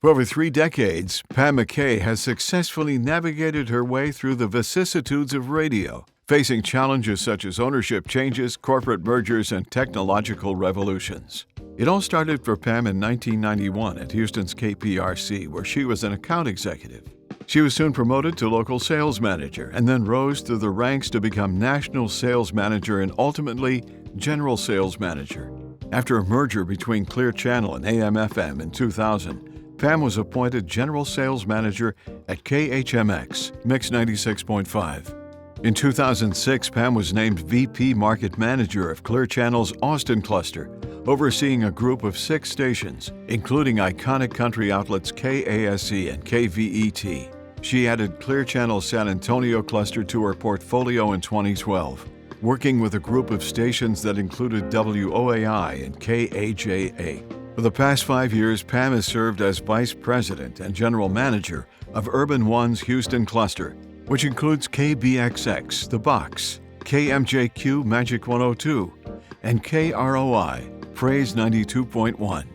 For over 3 decades, Pam McKay has successfully navigated her way through the vicissitudes of radio, facing challenges such as ownership changes, corporate mergers, and technological revolutions. It all started for Pam in 1991 at Houston's KPRC, where she was an account executive. She was soon promoted to local sales manager and then rose through the ranks to become national sales manager and ultimately general sales manager. After a merger between Clear Channel and AM/FM in 2000, Pam was appointed General Sales Manager at KHMX, Mix 96.5. In 2006, Pam was named VP Market Manager of Clear Channel's Austin cluster, overseeing a group of 6 stations, including iconic country outlets KASC and KVET. She added Clear Channel's San Antonio cluster to her portfolio in 2012, working with a group of stations that included WOAI and KAJA. For the past 5 years, Pam has served as Vice President and General Manager of Urban One's Houston cluster, which includes KBXX, The Box, KMJQ Magic 102, and KROI, Praise 92.1.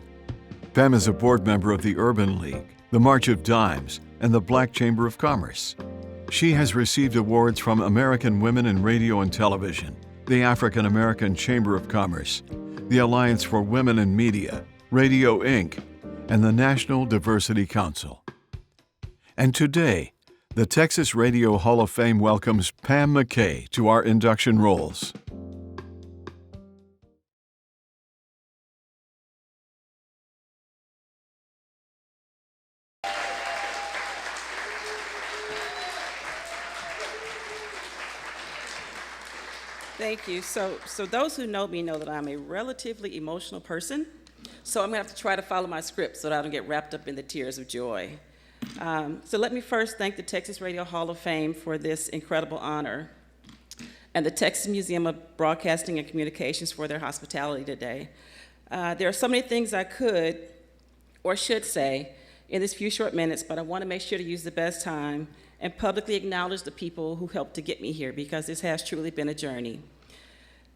Pam is a board member of the Urban League, the March of Dimes, and the Black Chamber of Commerce. She has received awards from American Women in Radio and Television, the African American Chamber of Commerce, the Alliance for Women in Media, Radio Inc., and the National Diversity Council. And today, the Texas Radio Hall of Fame welcomes Pam McKay to our induction rolls. Thank you. So those who know me know that I'm a relatively emotional person. So I'm going to have to try to follow my script so that I don't get wrapped up in the tears of joy. So let me first thank the Texas Radio Hall of Fame for this incredible honor, and the Texas Museum of Broadcasting and Communications for their hospitality today. There are so many things I could or should say in these few short minutes, but I want to make sure to use the best time and publicly acknowledge the people who helped to get me here, because this has truly been a journey.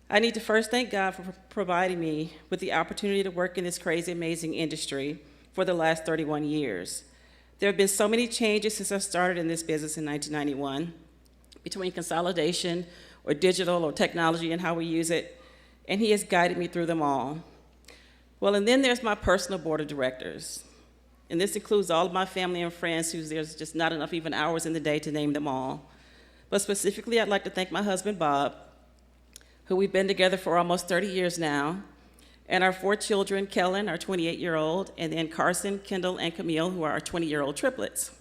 I need to first thank God for providing me with the opportunity to work in this crazy, amazing industry for the last 31 years. There have been so many changes since I started in this business in 1991, between consolidation or digital or technology and how we use it, and He has guided me through them all. Well, and then there's my personal board of directors, and this includes all of my family and friends who there's just not enough even hours in the day to name them all. But specifically, I'd like to thank my husband, Bob, who we've been together for almost 30 years now, and our 4 children, Kellen, our 28-year-old, and then Carson, Kendall, and Camille, who are our 20-year-old triplets.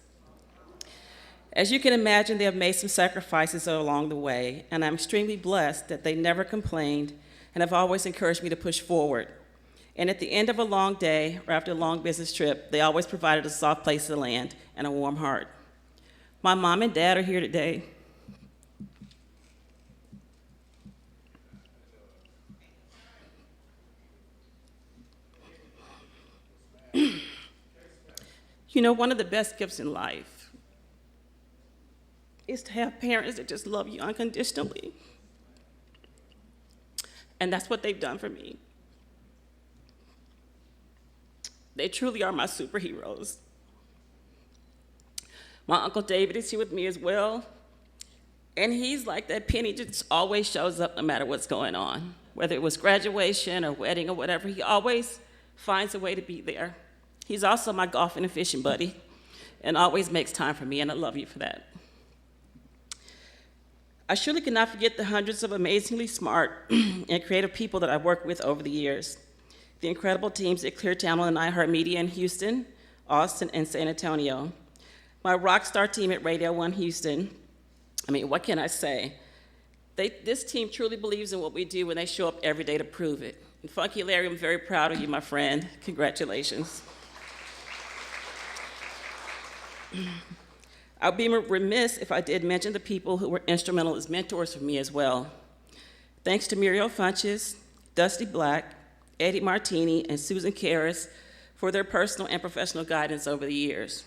As you can imagine, they have made some sacrifices along the way, and I'm extremely blessed that they never complained and have always encouraged me to push forward. And at the end of a long day or after a long business trip, they always provided a soft place to land and a warm heart. My mom and dad are here today. You know, one of the best gifts in life is to have parents that just love you unconditionally. And that's what they've done for me. They truly are my superheroes. My Uncle David is here with me as well. And he's like that penny, just always shows up no matter what's going on. Whether it was graduation or wedding or whatever, he always finds a way to be there. He's also my golfing and fishing buddy and always makes time for me, and I love you for that. I surely cannot forget the hundreds of amazingly smart and creative people that I've worked with over the years. The incredible teams at Clear Channel and iHeartMedia in Houston, Austin, and San Antonio. My rock star team at Radio 1 Houston. I mean, what can I say? This team truly believes in what we do when they show up every day to prove it. And Funky Larry, I'm very proud of you, my friend. Congratulations. I'd be remiss if I did mention the people who were instrumental as mentors for me as well. Thanks to Muriel Funches, Dusty Black, Eddie Martini, and Susan Karras for their personal and professional guidance over the years.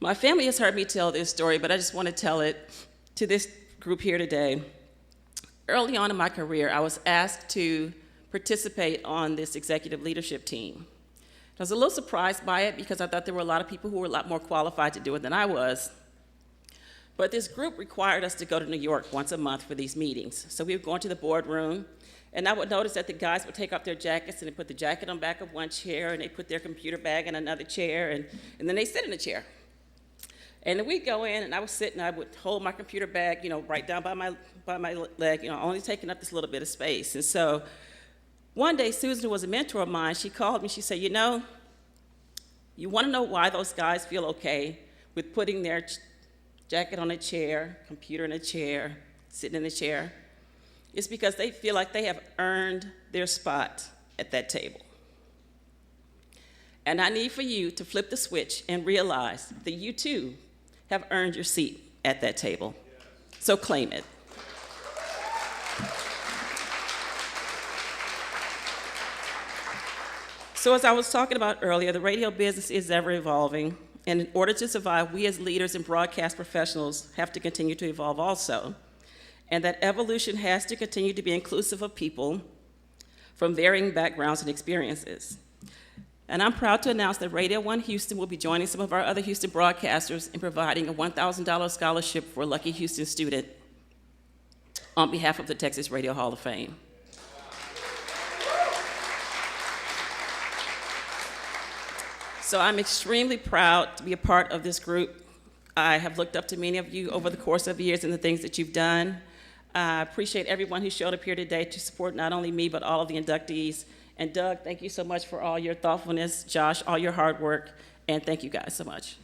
My family has heard me tell this story, but I just want to tell it to this group here today. Early on in my career, I was asked to participate on this executive leadership team. I was a little surprised by it because I thought there were a lot of people who were a lot more qualified to do it than I was. But this group required us to go to New York once a month for these meetings. So we would go into the boardroom, and I would notice that the guys would take off their jackets and they put the jacket on the back of one chair, and they put their computer bag in another chair, and then they sit in a chair. And then we'd go in, and I would sit, and I would hold my computer bag, right down by my leg, only taking up this little bit of space. And so one day, Susan, who was a mentor of mine, she called me. She said, you want to know why those guys feel okay with putting their jacket on a chair, computer in a chair, sitting in a chair? It's because they feel like they have earned their spot at that table. And I need for you to flip the switch and realize that you too have earned your seat at that table. So claim it. So as I was talking about earlier, the radio business is ever evolving, and in order to survive, we as leaders and broadcast professionals have to continue to evolve also. And that evolution has to continue to be inclusive of people from varying backgrounds and experiences. And I'm proud to announce that Radio 1 Houston will be joining some of our other Houston broadcasters in providing a $1,000 scholarship for a lucky Houston student on behalf of the Texas Radio Hall of Fame. So I'm extremely proud to be a part of this group. I have looked up to many of you over the course of years and the things that you've done. I appreciate everyone who showed up here today to support not only me, but all of the inductees. And Doug, thank you so much for all your thoughtfulness. Josh, all your hard work. And thank you guys so much.